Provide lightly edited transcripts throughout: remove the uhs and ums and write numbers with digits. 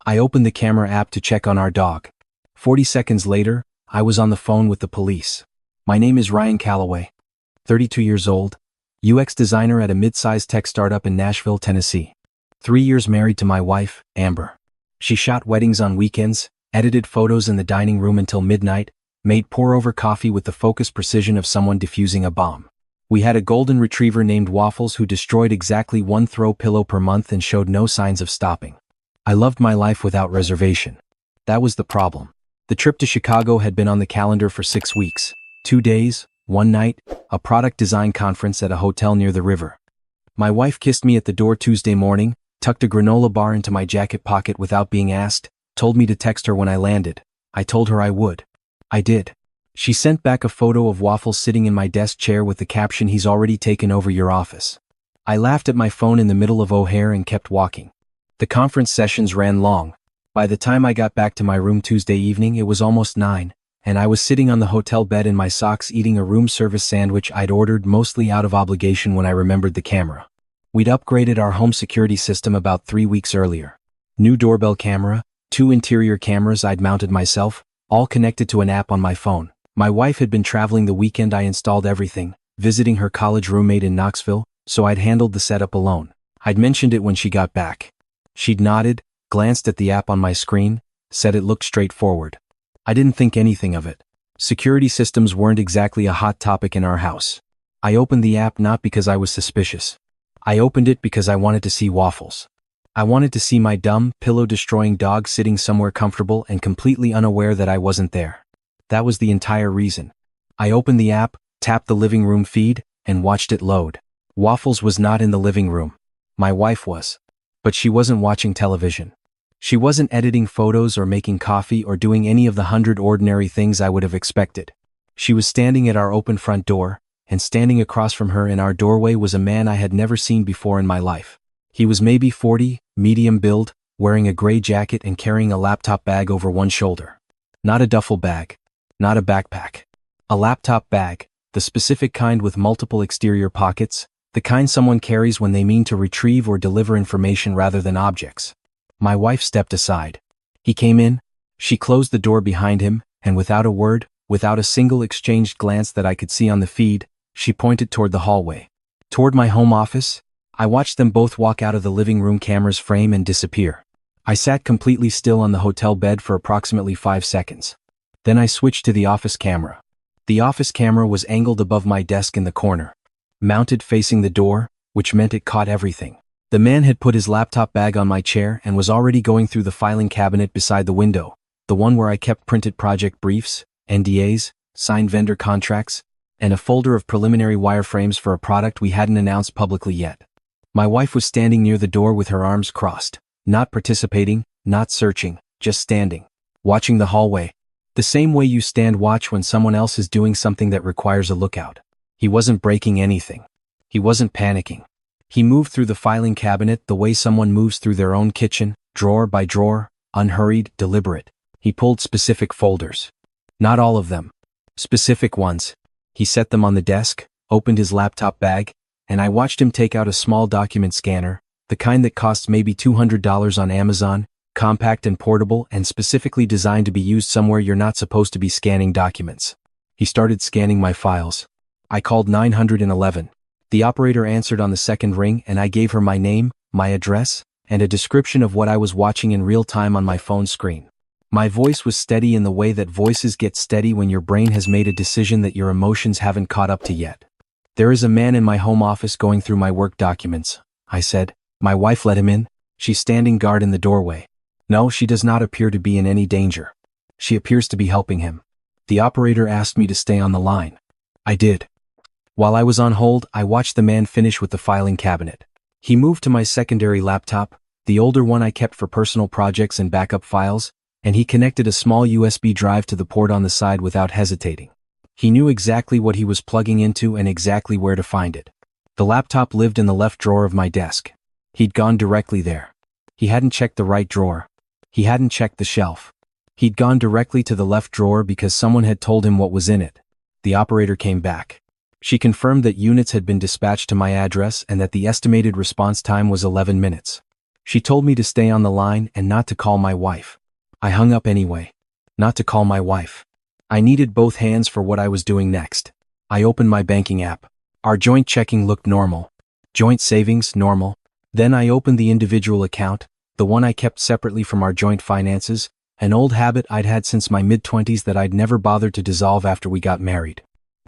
I opened the camera app to check on our dog. 40 seconds later, I was on the phone with the police. My name is Ryan Calloway, 32 years old, UX designer at a mid-sized tech startup in Nashville, Tennessee. 3 years married to my wife, Amber. She shot weddings on weekends, edited photos in the dining room until midnight, made pour-over coffee with the focused precision of someone defusing a bomb. We had a golden retriever named Waffles who destroyed exactly one throw pillow per month and showed no signs of stopping. I loved my life without reservation. That was the problem. The trip to Chicago had been on the calendar for 6 weeks, 2 days, 1 night, a product design conference at a hotel near the river. My wife kissed me at the door Tuesday morning, tucked a granola bar into my jacket pocket without being asked, told me to text her when I landed. I told her I would. I did. She sent back a photo of Waffles sitting in my desk chair with the caption, "He's already taken over your office." I laughed at my phone in the middle of O'Hare and kept walking. The conference sessions ran long. By the time I got back to my room Tuesday evening, it was almost 9, and I was sitting on the hotel bed in my socks eating a room service sandwich I'd ordered mostly out of obligation when I remembered the camera. We'd upgraded our home security system about 3 weeks earlier. New doorbell camera, 2 interior cameras I'd mounted myself, all connected to an app on my phone. My wife had been traveling the weekend I installed everything, visiting her college roommate in Knoxville, so I'd handled the setup alone. I'd mentioned it when she got back. She'd nodded, glanced at the app on my screen, said it looked straightforward. I didn't think anything of it. Security systems weren't exactly a hot topic in our house. I opened the app not because I was suspicious. I opened it because I wanted to see Waffles. I wanted to see my dumb, pillow-destroying dog sitting somewhere comfortable and completely unaware that I wasn't there. That was the entire reason. I opened the app, tapped the living room feed, and watched it load. Waffles was not in the living room. My wife was. But she wasn't watching television. She wasn't editing photos or making coffee or doing any of the 100 ordinary things I would have expected. She was standing at our open front door, and standing across from her in our doorway was a man I had never seen before in my life. He was maybe 40, medium build, wearing a gray jacket and carrying a laptop bag over one shoulder. Not a duffel bag. Not a backpack. A laptop bag, the specific kind with multiple exterior pockets, the kind someone carries when they mean to retrieve or deliver information rather than objects. My wife stepped aside. He came in, she closed the door behind him, and without a word, without a single exchanged glance that I could see on the feed, she pointed toward the hallway. Toward my home office. I watched them both walk out of the living room camera's frame and disappear. I sat completely still on the hotel bed for approximately 5 seconds. Then I switched to the office camera. The office camera was angled above my desk in the corner, mounted facing the door, which meant it caught everything. The man had put his laptop bag on my chair and was already going through the filing cabinet beside the window, the one where I kept printed project briefs, NDAs, signed vendor contracts, and a folder of preliminary wireframes for a product we hadn't announced publicly yet. My wife was standing near the door with her arms crossed, not participating, not searching, just standing, watching the hallway. The same way you stand watch when someone else is doing something that requires a lookout. He wasn't breaking anything. He wasn't panicking. He moved through the filing cabinet the way someone moves through their own kitchen, drawer by drawer, unhurried, deliberate. He pulled specific folders. Not all of them. Specific ones. He set them on the desk, opened his laptop bag, and I watched him take out a small document scanner, the kind that costs maybe $200 on Amazon, compact and portable and specifically designed to be used somewhere you're not supposed to be scanning documents. He started scanning my files. I called 911. The operator answered on the second ring and I gave her my name, my address, and a description of what I was watching in real time on my phone screen. My voice was steady in the way that voices get steady when your brain has made a decision that your emotions haven't caught up to yet. "There is a man in my home office going through my work documents," I said. "My wife let him in. She's standing guard in the doorway. No, she does not appear to be in any danger. She appears to be helping him." The operator asked me to stay on the line. I did. While I was on hold, I watched the man finish with the filing cabinet. He moved to my secondary laptop, the older one I kept for personal projects and backup files, and he connected a small USB drive to the port on the side without hesitating. He knew exactly what he was plugging into and exactly where to find it. The laptop lived in the left drawer of my desk. He'd gone directly there. He hadn't checked the right drawer. He hadn't checked the shelf. He'd gone directly to the left drawer because someone had told him what was in it. The operator came back. She confirmed that units had been dispatched to my address and that the estimated response time was 11 minutes. She told me to stay on the line and not to call my wife. I hung up anyway. Not to call my wife. I needed both hands for what I was doing next. I opened my banking app. Our joint checking looked normal. Joint savings, normal. Then I opened the individual account, the one I kept separately from our joint finances, an old habit I'd had since my mid-20s that I'd never bothered to dissolve after we got married.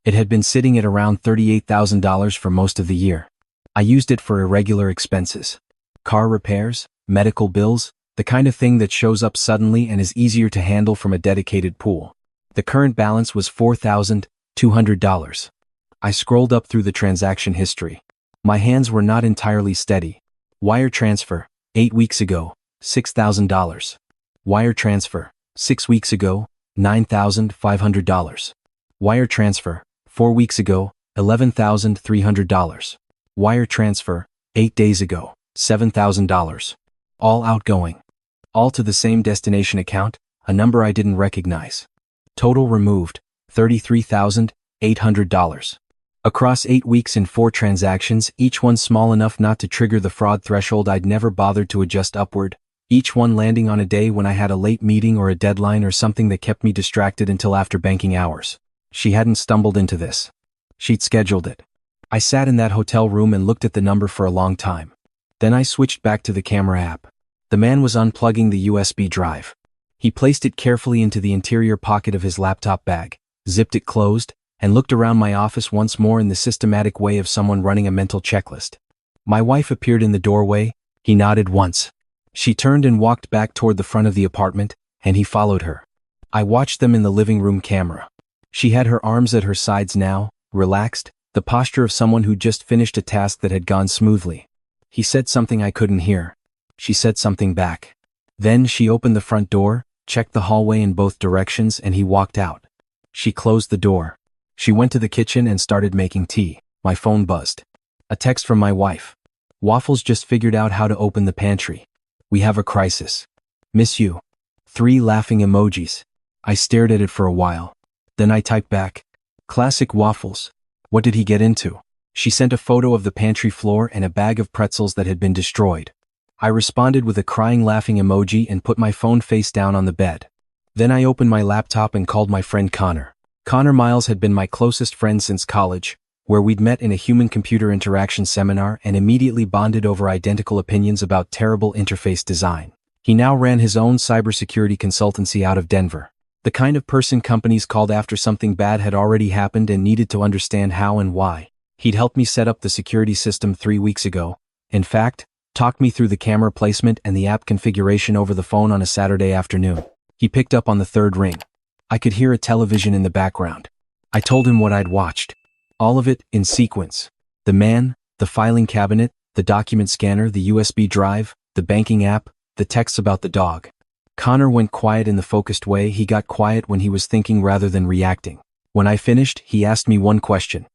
It had been sitting at around $38,000 for most of the year. I used it for irregular expenses. Car repairs, medical bills, the kind of thing that shows up suddenly and is easier to handle from a dedicated pool. The current balance was $4,200. I scrolled up through the transaction history. My hands were not entirely steady. Wire transfer, 8 weeks ago, $6,000. Wire transfer, 6 weeks ago, $9,500. Wire transfer, 4 weeks ago, $11,300. Wire transfer, 8 days ago, $7,000. All outgoing. All to the same destination account, a number I didn't recognize. Total removed, $33,800. Across 8 weeks in 4 transactions, each one small enough not to trigger the fraud threshold I'd never bothered to adjust upward, each one landing on a day when I had a late meeting or a deadline or something that kept me distracted until after banking hours. She hadn't stumbled into this. She'd scheduled it. I sat in that hotel room and looked at the number for a long time. Then I switched back to the camera app. The man was unplugging the USB drive. He placed it carefully into the interior pocket of his laptop bag, zipped it closed, and looked around my office once more in the systematic way of someone running a mental checklist. My wife appeared in the doorway. He nodded once. She turned and walked back toward the front of the apartment, and he followed her. I watched them in the living room camera. She had her arms at her sides now, relaxed, the posture of someone who'd just finished a task that had gone smoothly. He said something I couldn't hear. She said something back. Then she opened the front door, checked the hallway in both directions, and he walked out. She closed the door. She went to the kitchen and started making tea. My phone buzzed. A text from my wife. Waffles just figured out how to open the pantry. We have a crisis. Miss you. 3 laughing emojis. I stared at it for a while. Then I typed back. Classic Waffles. What did he get into? She sent a photo of the pantry floor and a bag of pretzels that had been destroyed. I responded with a crying laughing emoji and put my phone face down on the bed. Then I opened my laptop and called my friend Connor. Connor Miles had been my closest friend since college, where we'd met in a human-computer interaction seminar and immediately bonded over identical opinions about terrible interface design. He now ran his own cybersecurity consultancy out of Denver. The kind of person companies called after something bad had already happened and needed to understand how and why. He'd helped me set up the security system 3 weeks ago. In fact, talked me through the camera placement and the app configuration over the phone on a Saturday afternoon. He picked up on the 3rd ring. I could hear a television in the background. I told him what I'd watched. All of it, in sequence. The man, the filing cabinet, the document scanner, the USB drive, the banking app, the texts about the dog. Connor went quiet in the focused way he got quiet when he was thinking rather than reacting. When I finished, he asked me one question.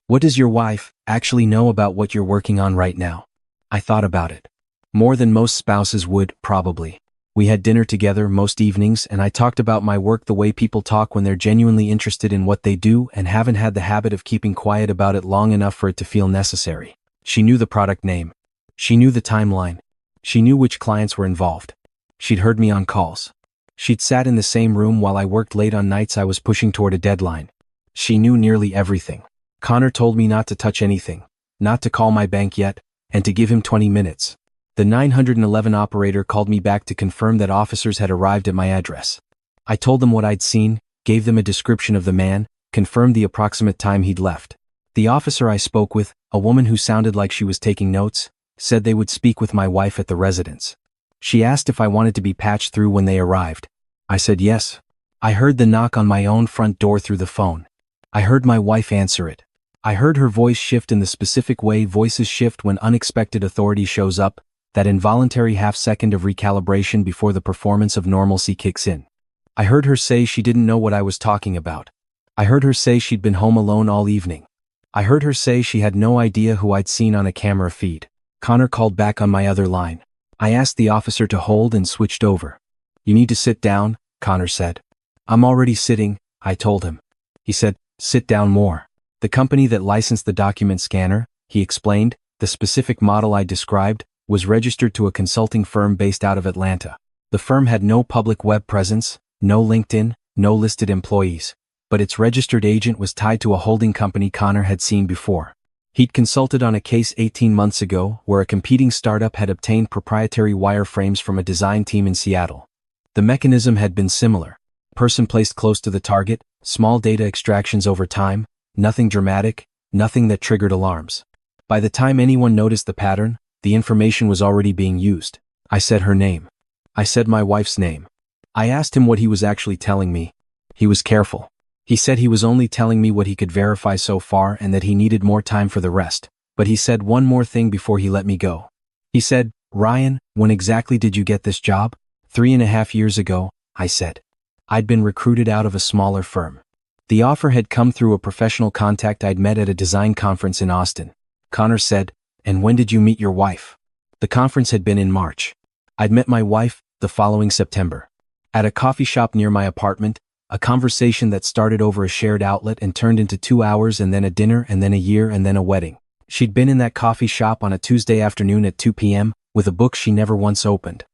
What does your wife actually know about what you're working on right now? I thought about it. More than most spouses would, probably. We had dinner together most evenings and I talked about my work the way people talk when they're genuinely interested in what they do and haven't had the habit of keeping quiet about it long enough for it to feel necessary. She knew the product name. She knew the timeline. She knew which clients were involved. She'd heard me on calls. She'd sat in the same room while I worked late on nights I was pushing toward a deadline. She knew nearly everything. Connor told me not to touch anything, not to call my bank yet, and to give him 20 minutes. The 911 operator called me back to confirm that officers had arrived at my address. I told them what I'd seen, gave them a description of the man, confirmed the approximate time he'd left. The officer I spoke with, a woman who sounded like she was taking notes, said they would speak with my wife at the residence. She asked if I wanted to be patched through when they arrived. I said yes. I heard the knock on my own front door through the phone. I heard my wife answer it. I heard her voice shift in the specific way voices shift when unexpected authority shows up, that involuntary half-second of recalibration before the performance of normalcy kicks in. I heard her say she didn't know what I was talking about. I heard her say she'd been home alone all evening. I heard her say she had no idea who I'd seen on a camera feed. Connor called back on my other line. I asked the officer to hold and switched over. You need to sit down, Connor said. I'm already sitting, I told him. He said, sit down more. The company that licensed the document scanner, he explained, the specific model I described, was registered to a consulting firm based out of Atlanta. The firm had no public web presence, no LinkedIn, no listed employees, but its registered agent was tied to a holding company Connor had seen before. He'd consulted on a case 18 months ago where a competing startup had obtained proprietary wireframes from a design team in Seattle. The mechanism had been similar. Person placed close to the target, small data extractions over time, nothing dramatic, nothing that triggered alarms. By the time anyone noticed the pattern, the information was already being used. I said her name. I said my wife's name. I asked him what he was actually telling me. He was careful. He said he was only telling me what he could verify so far and that he needed more time for the rest, but he said one more thing before he let me go. He said, "Ryan, when exactly did you get this job?" 3.5 years ago, I said. I'd been recruited out of a smaller firm. The offer had come through a professional contact I'd met at a design conference in Austin. Connor said, "And when did you meet your wife?" The conference had been in March. I'd met my wife the following September. At a coffee shop near my apartment, a conversation that started over a shared outlet and turned into 2 hours and then a dinner and then a year and then a wedding. She'd been in that coffee shop on a Tuesday afternoon at 2 p.m. with a book she never once opened.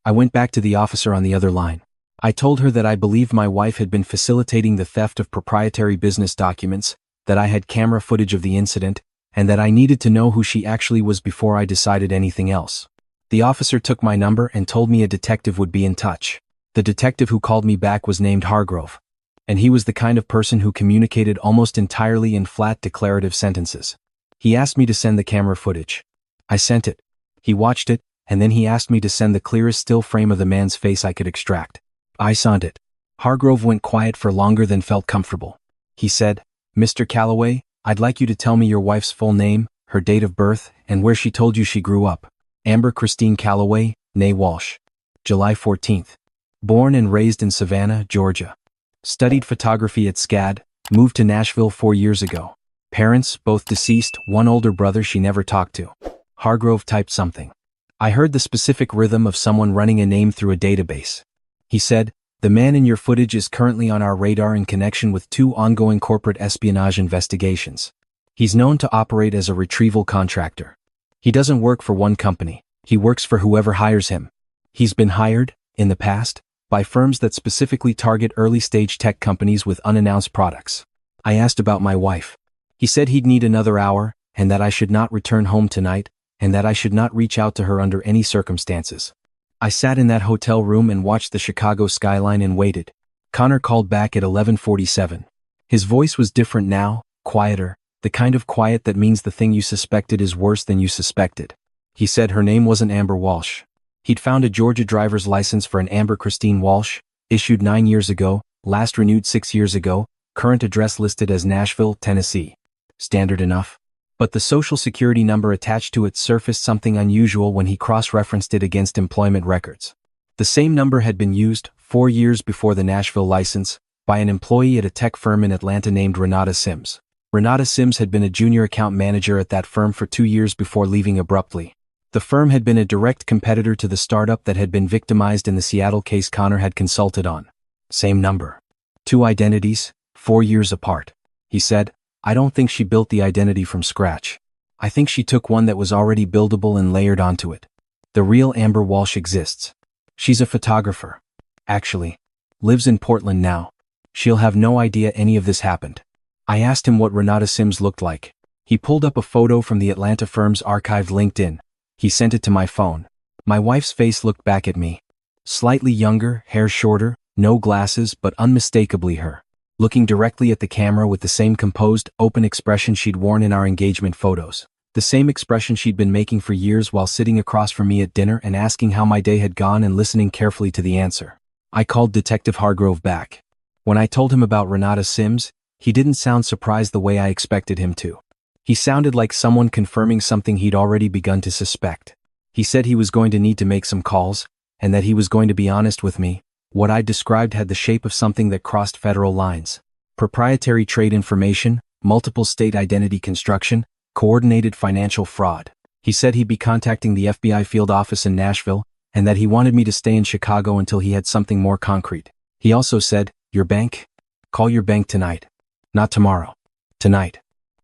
I went back to the officer on the other line. I told her that I believed my wife had been facilitating the theft of proprietary business documents, that I had camera footage of the incident, and that I needed to know who she actually was before I decided anything else. The officer took my number and told me a detective would be in touch. The detective who called me back was named Hargrove, and he was the kind of person who communicated almost entirely in flat declarative sentences. He asked me to send the camera footage. I sent it. He watched it, and then he asked me to send the clearest still frame of the man's face I could extract. I sent it. Hargrove went quiet for longer than felt comfortable. He said, "Mr. Calloway, I'd like you to tell me your wife's full name, her date of birth, and where she told you she grew up." Amber Christine Calloway, née Walsh. July 14th. Born and raised in Savannah, Georgia. Studied photography at SCAD, moved to Nashville 4 years ago. Parents, both deceased, one older brother she never talked to. Hargrove typed something. I heard the specific rhythm of someone running a name through a database. He said, "The man in your footage is currently on our radar in connection with 2 ongoing corporate espionage investigations. He's known to operate as a retrieval contractor. He doesn't work for one company. He works for whoever hires him. He's been hired, in the past, by firms that specifically target early-stage tech companies with unannounced products." I asked about my wife. He said he'd need another hour, and that I should not return home tonight, and that I should not reach out to her under any circumstances. I sat in that hotel room and watched the Chicago skyline and waited. Connor called back at 11:47. His voice was different now, quieter, the kind of quiet that means the thing you suspected is worse than you suspected. He said her name wasn't Amber Walsh. He'd found a Georgia driver's license for an Amber Christine Walsh, issued 9 years ago, last renewed 6 years ago, current address listed as Nashville, Tennessee. Standard enough. But the social security number attached to it surfaced something unusual when he cross-referenced it against employment records. The same number had been used, 4 years before the Nashville license, by an employee at a tech firm in Atlanta named Renata Sims. Renata Sims had been a junior account manager at that firm for 2 years before leaving abruptly. The firm had been a direct competitor to the startup that had been victimized in the Seattle case Connor had consulted on. Same number. 2 identities, 4 years apart. He said, "I don't think she built the identity from scratch. I think she took one that was already buildable and layered onto it. The real Amber Walsh exists. She's a photographer. Actually, lives in Portland now. She'll have no idea any of this happened." I asked him what Renata Sims looked like. He pulled up a photo from the Atlanta firm's archived LinkedIn. He sent it to my phone. My wife's face looked back at me. Slightly younger, hair shorter, no glasses, but unmistakably her. Looking directly at the camera with the same composed, open expression she'd worn in our engagement photos. The same expression she'd been making for years while sitting across from me at dinner and asking how my day had gone and listening carefully to the answer. I called Detective Hargrove back. When I told him about Renata Sims, he didn't sound surprised the way I expected him to. He sounded like someone confirming something he'd already begun to suspect. He said he was going to need to make some calls, and that he was going to be honest with me. What I described had the shape of something that crossed federal lines. Proprietary trade information, multiple state identity construction, coordinated financial fraud. He said he'd be contacting the FBI field office in Nashville, and that he wanted me to stay in Chicago until he had something more concrete. He also said, "Your bank? Call your bank tonight. Not tomorrow. Tonight."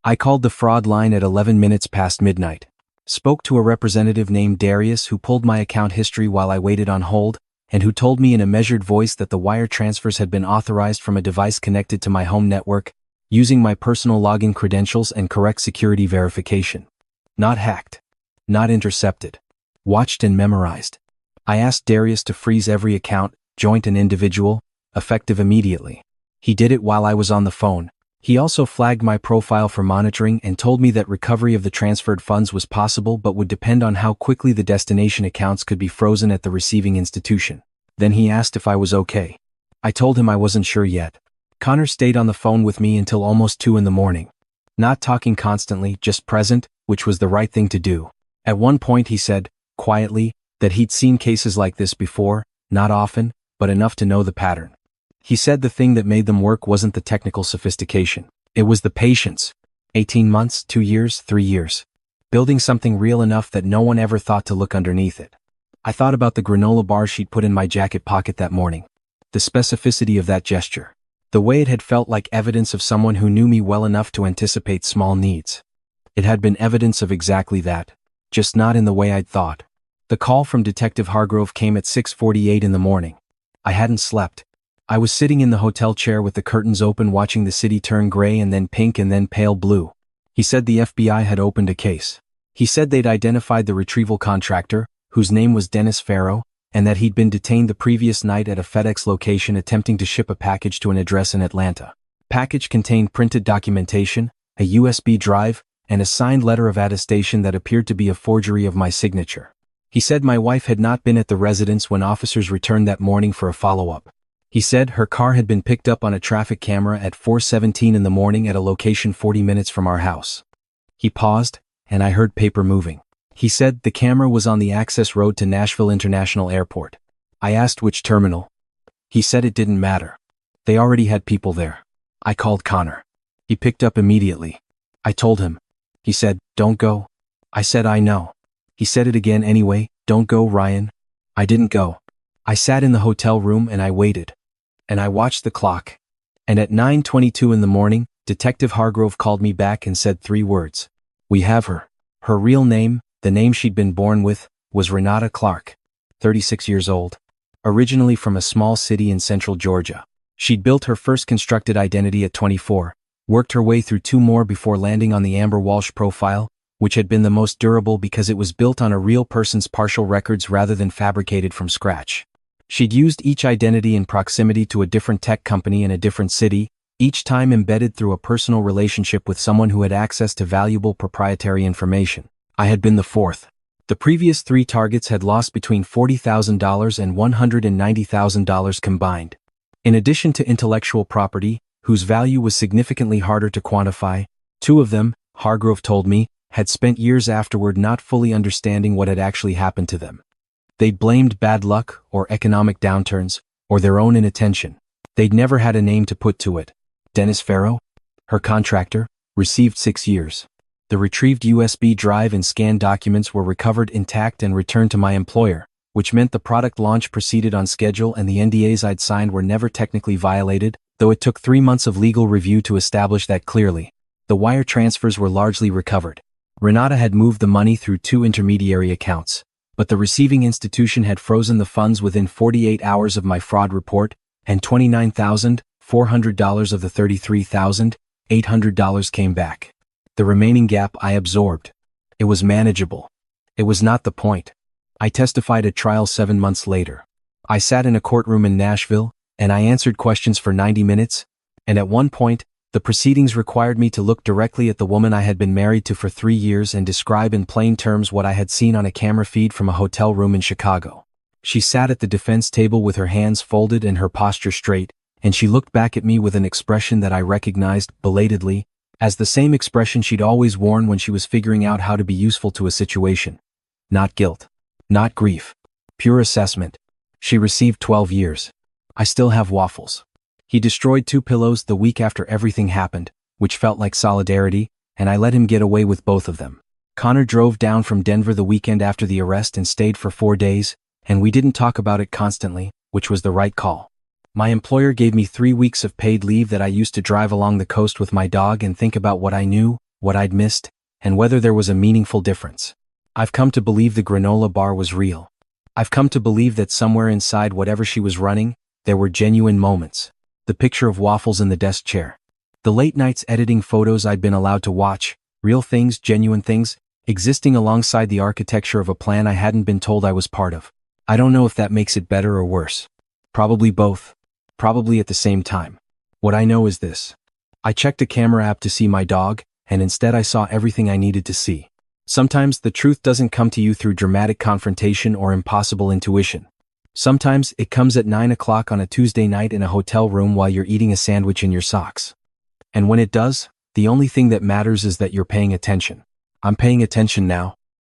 I called the fraud line at 11 minutes past midnight. Spoke to a representative named Darius who pulled my account history while I waited on hold, and who told me in a measured voice that the wire transfers had been authorized from a device connected to my home network, using my personal login credentials and correct security verification. Not hacked. Not intercepted. Watched and memorized. I asked Darius to freeze every account, joint and individual, effective immediately. He did it while I was on the phone. He also flagged my profile for monitoring and told me that recovery of the transferred funds was possible but would depend on how quickly the destination accounts could be frozen at the receiving institution. Then he asked if I was okay. I told him I wasn't sure yet. Connor stayed on the phone with me until almost 2 in the morning. Not talking constantly, just present, which was the right thing to do. At one point he said, quietly, that he'd seen cases like this before, not often, but enough to know the pattern. He said the thing that made them work wasn't the technical sophistication. It was the patience. 18 months, 2 years, 3 years. Building something real enough that no one ever thought to look underneath it. I thought about the granola bar she'd put in my jacket pocket that morning. The specificity of that gesture. The way it had felt like evidence of someone who knew me well enough to anticipate small needs. It had been evidence of exactly that, just not in the way I'd thought. The call from Detective Hargrove came at 6:48 in the morning. I hadn't slept. I was sitting in the hotel chair with the curtains open watching the city turn gray and then pink and then pale blue. He said the FBI had opened a case. He said they'd identified the retrieval contractor, whose name was Dennis Farrow, and that he'd been detained the previous night at a FedEx location attempting to ship a package to an address in Atlanta. Package contained printed documentation, a USB drive, and a signed letter of attestation that appeared to be a forgery of my signature. He said my wife had not been at the residence when officers returned that morning for a follow-up. He said her car had been picked up on a traffic camera at 4:17 in the morning at a location 40 minutes from our house. He paused, and I heard paper moving. He said the camera was on the access road to Nashville International Airport. I asked which terminal. He said it didn't matter. They already had people there. I called Connor. He picked up immediately. I told him. He said, "Don't go." I said, "I know." He said it again anyway, "Don't go, Ryan." I didn't go. I sat in the hotel room and I waited. And I watched the clock. And at 9:22 in the morning, Detective Hargrove called me back and said 3 words. "We have her." Her real name, the name she'd been born with, was Renata Clark, 36 years old. Originally from a small city in central Georgia. She'd built her first constructed identity at 24, worked her way through 2 more before landing on the Amber Walsh profile, which had been the most durable because it was built on a real person's partial records rather than fabricated from scratch. She'd used each identity in proximity to a different tech company in a different city, each time embedded through a personal relationship with someone who had access to valuable proprietary information. I had been the 4th. The previous 3 targets had lost between $40,000 and $190,000 combined. In addition to intellectual property, whose value was significantly harder to quantify, 2 of them, Hargrove told me, had spent years afterward not fully understanding what had actually happened to them. They'd blamed bad luck, or economic downturns, or their own inattention. They'd never had a name to put to it. Dennis Farrow, her contractor, received 6 years. The retrieved USB drive and scanned documents were recovered intact and returned to my employer, which meant the product launch proceeded on schedule and the NDAs I'd signed were never technically violated, though it took 3 months of legal review to establish that clearly. The wire transfers were largely recovered. Renata had moved the money through 2 intermediary accounts. But the receiving institution had frozen the funds within 48 hours of my fraud report, and $29,400 of the $33,800 came back. The remaining gap I absorbed. It was manageable. It was not the point. I testified at trial 7 months later. I sat in a courtroom in Nashville, and I answered questions for 90 minutes, and at one point, the proceedings required me to look directly at the woman I had been married to for 3 years and describe in plain terms what I had seen on a camera feed from a hotel room in Chicago. She sat at the defense table with her hands folded and her posture straight, and she looked back at me with an expression that I recognized, belatedly, as the same expression she'd always worn when she was figuring out how to be useful to a situation. Not guilt. Not grief. Pure assessment. She received 12 years. I still have waffles. He destroyed 2 pillows the week after everything happened, which felt like solidarity, and I let him get away with both of them. Connor drove down from Denver the weekend after the arrest and stayed for 4 days, and we didn't talk about it constantly, which was the right call. My employer gave me 3 weeks of paid leave that I used to drive along the coast with my dog and think about what I knew, what I'd missed, and whether there was a meaningful difference. I've come to believe the granola bar was real. I've come to believe that somewhere inside whatever she was running, there were genuine moments. The picture of waffles in the desk chair. The late nights editing photos I'd been allowed to watch, real things, genuine things, existing alongside the architecture of a plan I hadn't been told I was part of. I don't know if that makes it better or worse. Probably both. Probably at the same time. What I know is this. I checked a camera app to see my dog, and instead I saw everything I needed to see. Sometimes the truth doesn't come to you through dramatic confrontation or impossible intuition. Sometimes it comes at 9 o'clock on a Tuesday night in a hotel room while you're eating a sandwich in your socks. And when it does, the only thing that matters is that you're paying attention. I'm paying attention now.